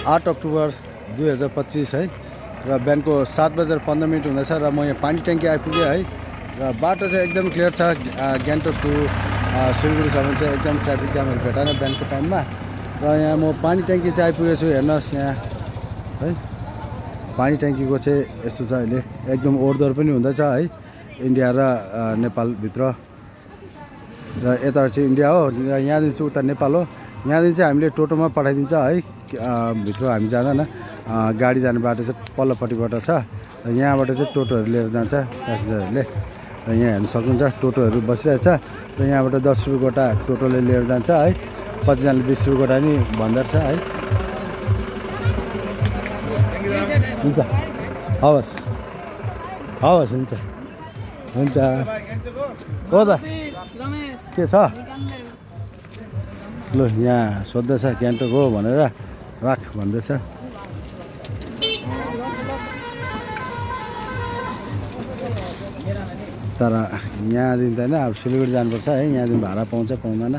8 October 2025 है र बिहानको 7:15 हुँदैछ र म यहाँ पानी ट्याङ्की आइपुगेँ है र बाटो चाहिँ एकदम क्लियर छ। गान्तोक टु सिलगढीसम्म चाहिँ एकदम ट्राफिक जामहरू भेटेन बिहानको टाइममा र यहाँ म पानी ट्याङ्की चाहिँ आइपुगेको छु। हेर्नुहोस् यहाँ है पानी ट्याङ्कीको चाहिँ यस्तो छ। अहिले एकदम ओहोरदोहोर पनि हुँदैछ है इन्डिया र नेपालभित्र र यता चाहिँ इन्डिया हो र यहाँदेखि चाहिँ उता नेपाल हो। यहाँदेखि चाहिँ हामीले टोटोमा पठाइदिन्छ है भित्र हामी जाँदैन। गाडी जाने बाटो चाहिँ पल्लोपट्टिबाट छ र यहाँबाट चाहिँ टोटोहरू लिएर जान्छ प्यासेन्जरहरूले र यहाँ हेर्न सक्नुहुन्छ टोटोहरू बसिरहेछ र यहाँबाट 10 रुपियाँ गोटा टोटोले लिएर जान्छ है। कतिजनाले 20 रुपियाँ गोटा नि भन्दो रहेछ है। हुन्छ हवस् हवस् हुन्छ हुन्छ हो त के छ ल यहाँ सोध्दैछ गान्तोक हो भनेर राख भन्दैछ। तर यहाँदेखि त होइन अब सिलगढी जानुपर्छ है। यहाँदेखि भाडा पाउँछ पाउँदैन